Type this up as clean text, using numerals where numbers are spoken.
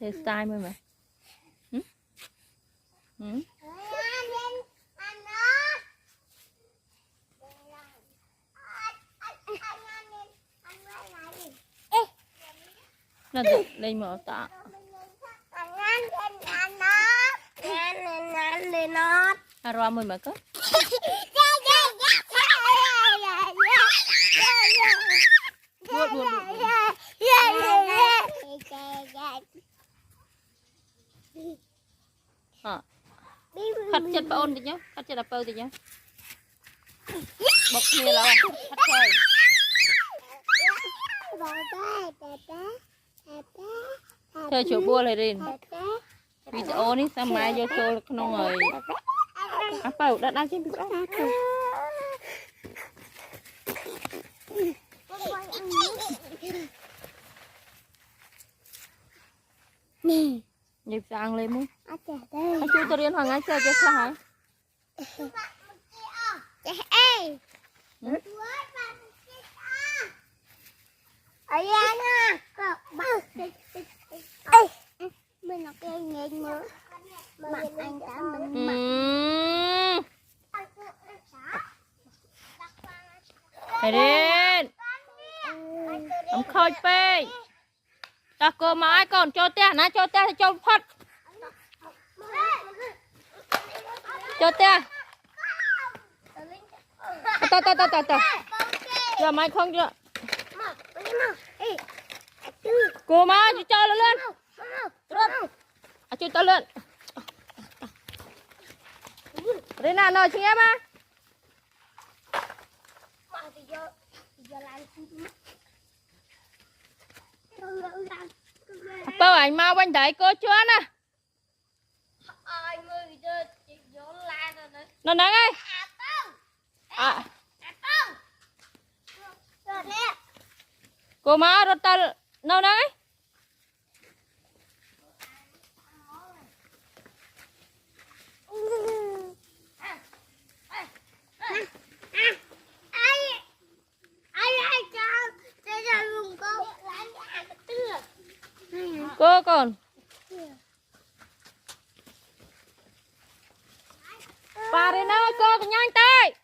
hairstyle mới mà. Nó lên mở tạ. Ra mười mà có. Buồn. Khát chết bà ôn thì nhá, khát chết đập bơ thì nhá. Bọc kia là khát chơi. Chơi chỗ bua lại đi. Video này sao mai vô show không rồi. Apa udah nanti bisa. Nhịp sang lên muốn. Anh chưa tôi điên hoàng anh chơi chơi sao hả? Ấy nha, mình nó kêu nghe nữa, mặt anh đã mình Hãy đến. Ông khơi phê. Ta cơ mãi còn cho te nè, cho te thì cho phát. Cho te. Ta. Giờ mày không chưa? Cô má cho nó lên. Cho tao lên. Đây nào nói chị em á. Bao anh mau anh thấy cô chưa nè. Nó nắng ấy. Cô má rồi ta nó nắng ấy. Cô còn bà đến đâu cô nhanh tay.